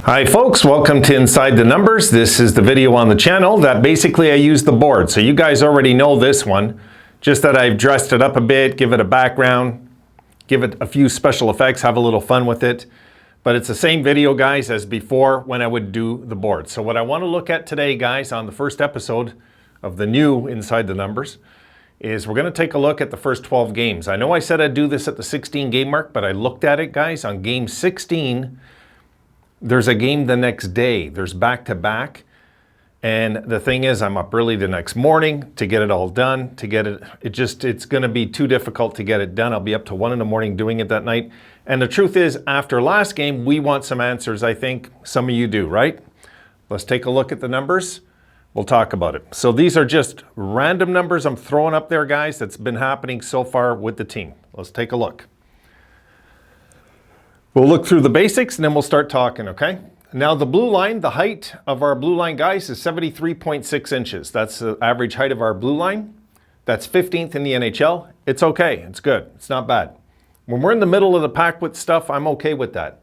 Hi folks, welcome to Inside the Numbers. This is the video on the channel that basically I use the board. So you guys already know this one, just that I've dressed it up a bit, give it a background, give it a few special effects, have a little fun with it. But it's the same video, guys, as before when I would do the board. So what I want to look at today, guys, on the first episode of the new Inside the Numbers, is we're going to take a look at the first 12 games. I know I said I'd do this at the 16 game mark, but I looked at it, guys, on game 16. There's a game the next day. There's back-to-back. And the thing is, I'm up early the next morning to get it all done, to get it, it's going to be too difficult to get it done. I'll be up to 1 in the morning doing it that night. And the truth is, after last game, we want some answers. I think some of you do, right? Let's take a look at the numbers. We'll talk about it. So these are just random numbers I'm throwing up there, guys, that's been happening so far with the team. Let's take a look. We'll look through the basics and then we'll start talking, okay? Now the blue line, the height of our blue line, guys, is 73.6 inches. That's the average height of our blue line. That's 15th in the NHL. It's okay, it's good, it's not bad. When we're in the middle of the pack with stuff, I'm okay with that.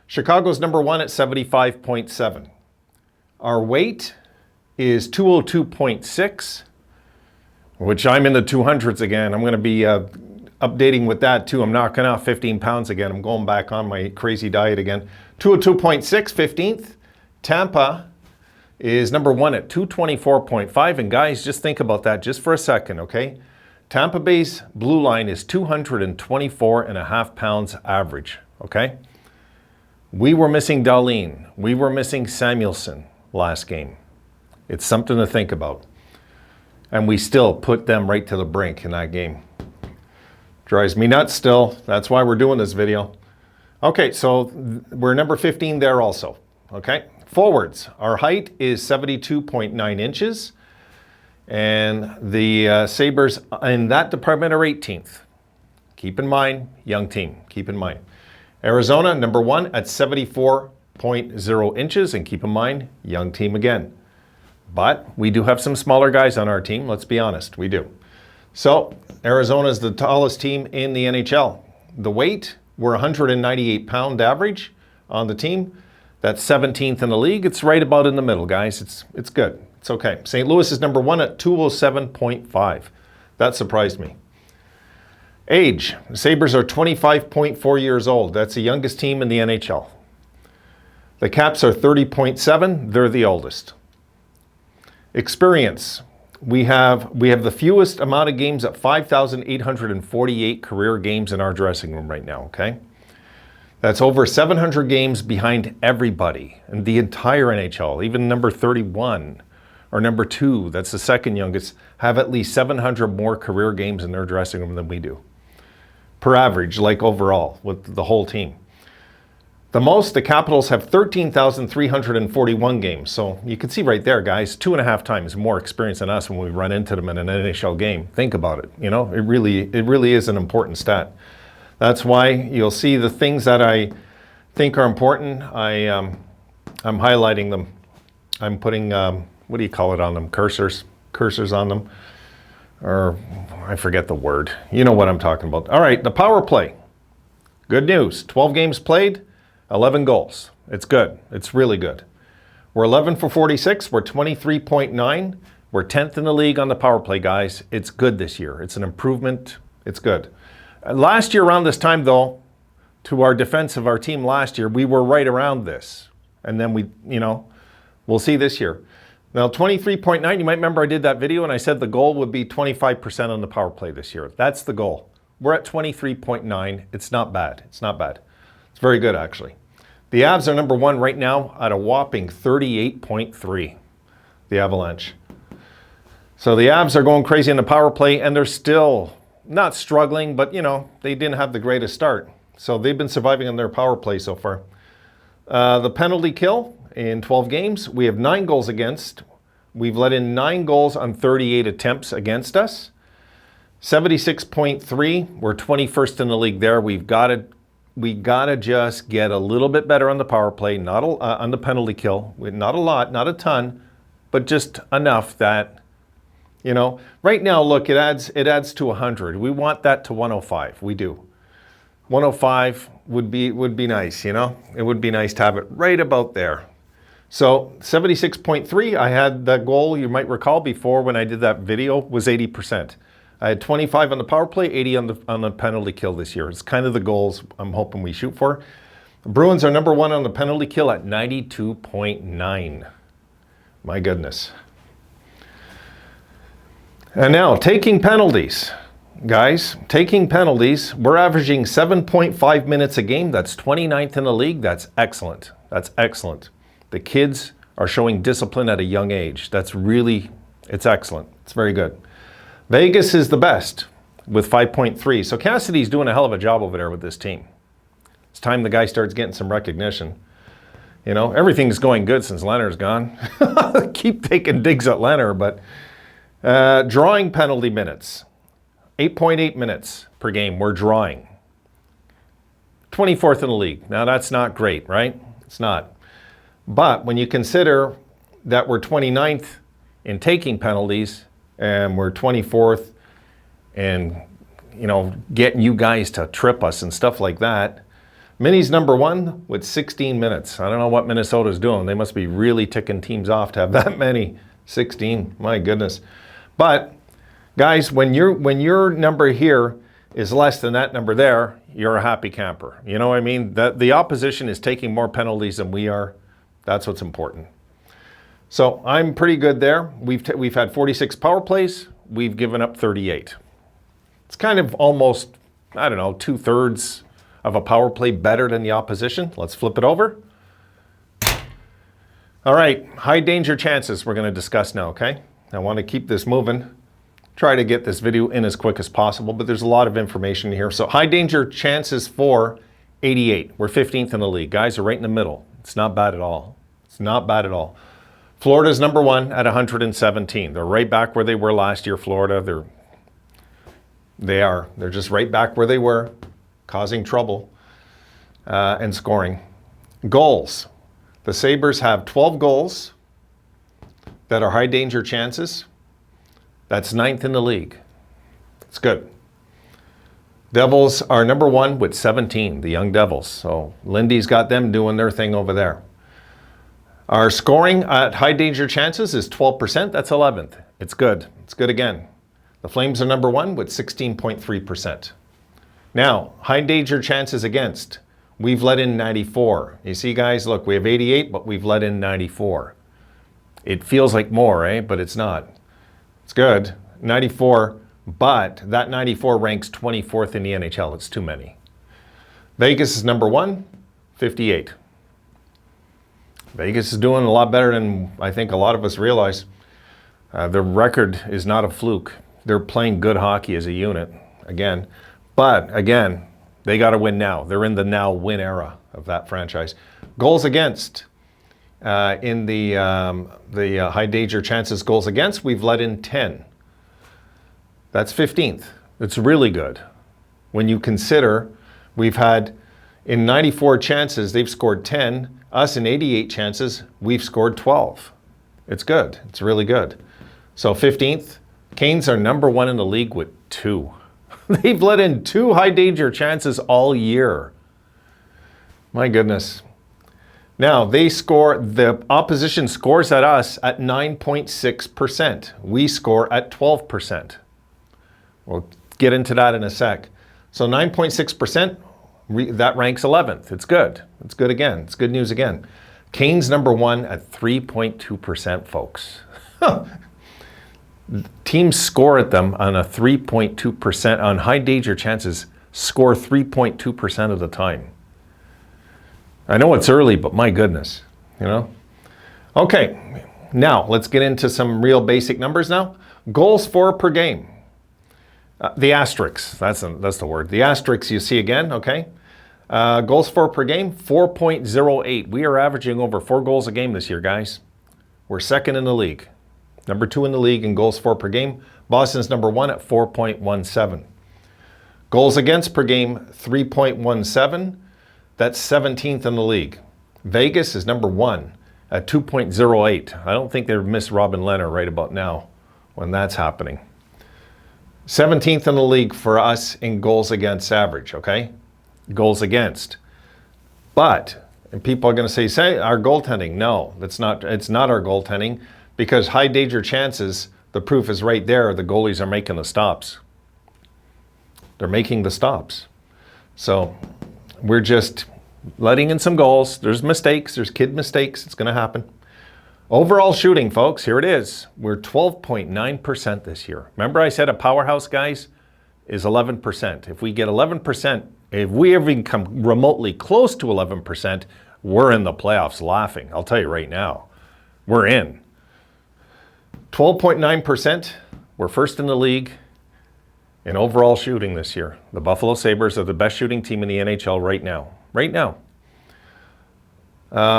Chicago's number 1 at 75.7. Our weight is 202.6, which I'm in the 200s again. I'm gonna be updating with that too. I'm knocking off 15 pounds again. I'm going back on my crazy diet again. 202.6, 15th. Tampa is number 1 at 224.5. And guys, just think about that just for a second, okay? Tampa Bay's blue line is 224.5 pounds average, okay? We were missing Dahlin. We were missing Samuelsson last game. It's something to think about. And we still put them right to the brink in that game. Drives me nuts still. That's why we're doing this video. Okay, so we're number 15 there also. Okay, forwards. Our height is 72.9 inches. And the Sabres in that department are 18th. Keep in mind, young team. Keep in mind. Arizona, number 1 at 74.0 inches. And keep in mind, young team again. But we do have some smaller guys on our team. Let's be honest, we do. So Arizona is the tallest team in the NHL. The weight, we're 198 pound average on the team. That's 17th in the league. It's right about in the middle, guys. It's good. It's okay. St. Louis is number 1 at 207.5. That surprised me. Age, the Sabres are 25.4 years old. That's the youngest team in the NHL. The Caps are 30.7. They're the oldest. Experience. We have the fewest amount of games at 5,848 career games in our dressing room right now, okay? That's over 700 games behind everybody in the entire NHL. Even number 31 or number 2, that's the second youngest, have at least 700 more career games in their dressing room than we do. Per average, like overall, with the whole team. The most, the Capitals have 13,341 games. So you can see right there, guys, 2.5 times more experience than us when we run into them in an NHL game. Think about it. You know, it really is an important stat. That's why you'll see the things that I think are important. I'm highlighting them. I'm putting, what do you call it on them? Cursors on them. Or I forget the word. You know what I'm talking about. All right, the power play. Good news. 12 games played. 11 goals. It's good. It's really good. We're 11 for 46. We're 23.9. We're 10th in the league on the power play, guys. It's good this year. It's an improvement. It's good. Last year around this time, though, to our defense of our team last year, we were right around this. And then we'll see this year. Now, 23.9, you might remember I did that video and I said the goal would be 25% on the power play this year. That's the goal. We're at 23.9. It's not bad. It's not bad. It's very good, actually. The Avs are number 1 right now at a whopping 38.3, the Avalanche. So the Avs are going crazy in the power play, and they're still not struggling, but, they didn't have the greatest start. So they've been surviving on their power play so far. The penalty kill in 12 games, we have 9 goals against. We've let in 9 goals on 38 attempts against us. 76.3, we're 21st in the league there. We gotta just get a little bit better on the power play, not on the penalty kill. Not a lot, not a ton, but just enough that, right now, look, it adds to 100. We want that to 105. We do. 105 would be nice, you know? It would be nice to have it right about there. So 76.3, I had the goal, you might recall before when I did that video, was 80%. I had 25 on the power play, 80 on the penalty kill this year. It's kind of the goals I'm hoping we shoot for. The Bruins are number 1 on the penalty kill at 92.9. My goodness. And now, taking penalties. Guys, taking penalties, we're averaging 7.5 minutes a game. That's 29th in the league. That's excellent. That's excellent. The kids are showing discipline at a young age. It's excellent. It's very good. Vegas is the best with 5.3. So Cassidy's doing a hell of a job over there with this team. It's time the guy starts getting some recognition. You know, everything's going good since Leonard's gone. Keep taking digs at Leonard, but drawing penalty minutes. 8.8 minutes per game we're drawing. 24th in the league. Now that's not great, right? It's not. But when you consider that we're 29th in taking penalties and we're 24th in, you know, getting you guys to trip us and stuff like that, Minnie's number 1 with 16 minutes. I don't know what Minnesota's doing. They must be really ticking teams off to have that many. 16, my goodness. But guys, when your number here is less than that number there, you're a happy camper. You know what I mean? The opposition is taking more penalties than we are. That's what's important. So I'm pretty good there. We've had 46 power plays. We've given up 38. It's kind of almost, I don't know, 2/3 of a power play better than the opposition. Let's flip it over. All right, high danger chances we're going to discuss now, okay? I want to keep this moving. Try to get this video in as quick as possible, but there's a lot of information here. So high danger chances for 88. We're 15th in the league. Guys are right in the middle. It's not bad at all. It's not bad at all. Florida's number 1 at 117. They're right back where they were last year, Florida. They're just right back where they were, causing trouble and scoring. Goals. The Sabres have 12 goals that are high danger chances. That's 9th in the league. It's good. Devils are number 1 with 17, the Young Devils. So Lindy's got them doing their thing over there. Our scoring at high danger chances is 12%. That's 11th. It's good. It's good again. The Flames are number 1 with 16.3%. Now, high danger chances against. We've let in 94. You see, guys, look, we have 88, but we've let in 94. It feels like more, eh? But it's not. It's good. 94, but that 94 ranks 24th in the NHL. It's too many. Vegas is number 1, 58. Vegas is doing a lot better than I think a lot of us realize. Their record is not a fluke. They're playing good hockey as a unit, again. But, again, they got to win now. They're in the now win era of that franchise. Goals against. In the high danger chances goals against, we've let in 10. That's 15th. It's really good. When you consider we've had, in 94 chances, they've scored 10. Us in 88 chances, we've scored 12. It's good. It's really good. So 15th. Canes are number 1 in the league with 2. They've let in 2 high danger chances all year. My goodness. Now, the opposition scores at us at 9.6%. We score at 12%. We'll get into that in a sec. So 9.6%, that ranks 11th. It's good. It's good again. It's good news again. Canes number 1 at 3.2%, folks. Teams score at them on a 3.2%, on high danger chances, score 3.2% of the time. I know it's early, but my goodness, you know? Okay, now let's get into some real basic numbers now. Goals for per game. The asterisks, that's the word. The asterisks you see again, okay? Goals for per game, 4.08. We are averaging over 4 goals a game this year, guys. We're 2nd in the league. Number 2 in the league in goals for per game. Boston's number 1 at 4.17. Goals against per game, 3.17. That's 17th in the league. Vegas is number 1 at 2.08. I don't think they've missed Robin Leonard right about now when that's happening. 17th in the league for us in goals against average, okay? goals against. But, and people are going to say our goaltending. No, it's not our goaltending, because high danger chances, the proof is right there. The goalies are making the stops. They're making the stops. So we're just letting in some goals. There's mistakes. There's kid mistakes. It's going to happen. Overall shooting, folks, here it is. We're 12.9% this year. Remember I said a powerhouse, guys, is 11%. If we get 11%, if we ever come remotely close to 11%, we're in the playoffs laughing. I'll tell you right now, we're in. 12.9%, we're first in the league in overall shooting this year. The Buffalo Sabres are the best shooting team in the NHL right now. Right now.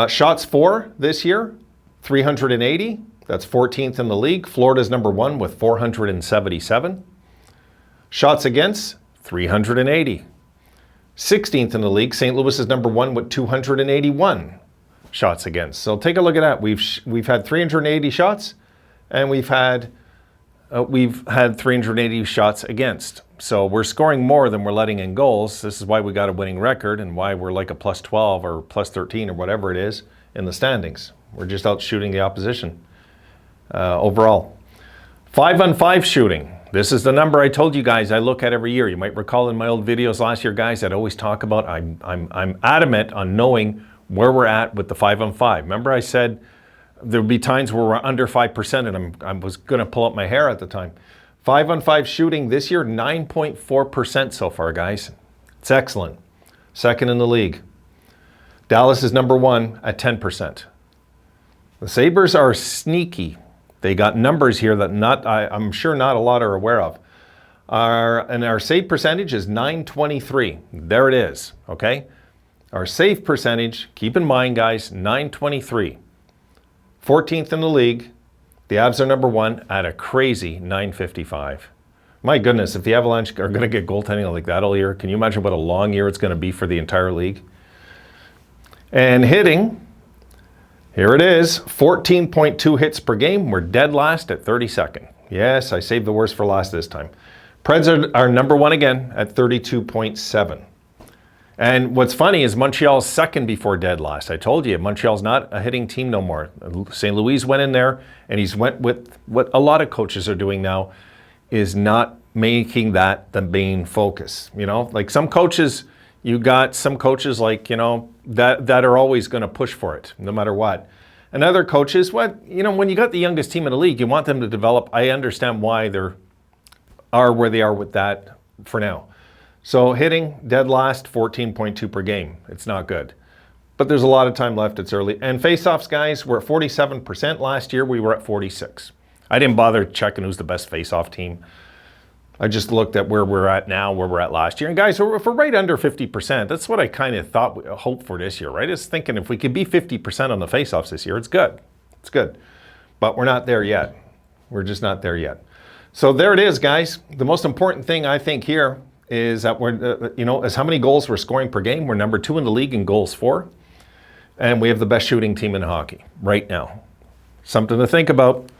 Shots for this year, 380. That's 14th in the league. Florida's number 1 with 477. Shots against, 380. 16th in the league. St. Louis is number 1 with 281 shots against. So take a look at that. We've had 380 shots, and we've had 380 shots against. So we're scoring more than we're letting in goals. This is why we got a winning record and why we're like a plus 12 or plus 13 or whatever it is in the standings. We're just out shooting the opposition overall. 5-on-5 shooting. This is the number I told you guys I look at every year. You might recall in my old videos last year, guys, I'd always talk about I'm adamant on knowing where we're at with the 5-on-5. Remember I said there would be times where we're under 5%, and I was going to pull up my hair at the time. 5-on-5 shooting this year, 9.4% so far, guys. It's excellent. Second in the league. Dallas is number 1 at 10%. The Sabres are sneaky. They got numbers here that I'm sure not a lot are aware of. Our save percentage is .923. There it is, okay? Our save percentage, keep in mind, guys, .923. 14th in the league. The Avs are number 1 at a crazy .955. My goodness, if the Avalanche are going to get goaltending like that all year, can you imagine what a long year it's going to be for the entire league? And hitting, here it is, 14.2 hits per game. We're dead last at 32nd. Yes, I saved the worst for last this time. Preds are number 1 again at 32.7. And what's funny is Montreal's second before dead last. I told you, Montreal's not a hitting team no more. St. Louis went in there, and he's went with what a lot of coaches are doing now, is not making that the main focus. You know, like some coaches, you got some coaches like, you know, that are always going to push for it, no matter what. And other coaches, when you got the youngest team in the league, you want them to develop. I understand why they are where they are with that for now. So hitting, dead last, 14.2 per game. It's not good. But there's a lot of time left. It's early. And face-offs, guys, we're at 47%. Last year, we were at 46. I didn't bother checking who's the best face-off team. I just looked at where we're at now, where we're at last year. And guys, if we're right under 50%, that's what I kind of hoped for this year, right? I was thinking if we could be 50% on the face-offs this year, it's good. It's good. But we're not there yet. We're just not there yet. So there it is, guys. The most important thing I think here is that we're, is how many goals we're scoring per game. We're number 2 in the league in goals for. And we have the best shooting team in hockey right now. Something to think about.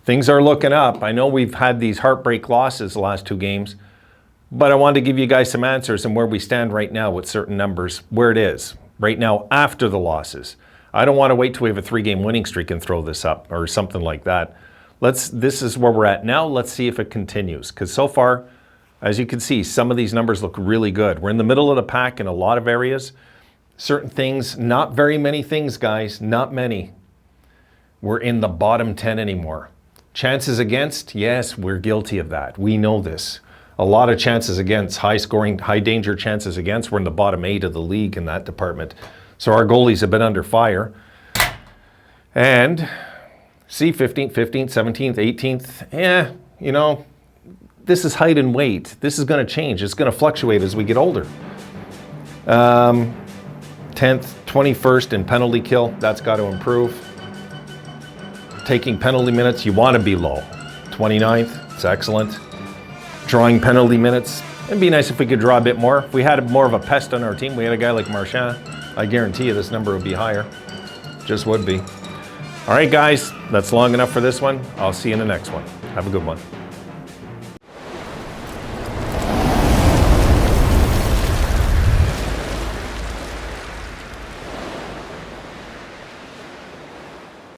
Things are looking up. I know we've had these heartbreak losses the last 2 games, but I wanted to give you guys some answers and where we stand right now with certain numbers, where it is right now after the losses. I don't want to wait till we have a 3-game winning streak and throw this up or something like that. This is where we're at now. Let's see if it continues, because so far, as you can see, some of these numbers look really good. We're in the middle of the pack in a lot of areas. Certain things, not very many things, guys, not many. We're in the bottom 10 anymore. Chances against, yes, we're guilty of that. We know this. A lot of chances against, high scoring, high danger chances against. We're in the bottom 8 of the league in that department. So our goalies have been under fire. And see, 15th, 17th, 18th, this is height and weight. This is going to change. It's going to fluctuate as we get older. 10th, 21st in penalty kill, that's got to improve. Taking penalty minutes, you want to be low. 29th, it's excellent. Drawing penalty minutes, it'd be nice if we could draw a bit more. If we had more of a pest on our team, we had a guy like Marchand, I guarantee you this number would be higher. Just would be. All right, guys, that's long enough for this one. I'll see you in the next one. Have a good one.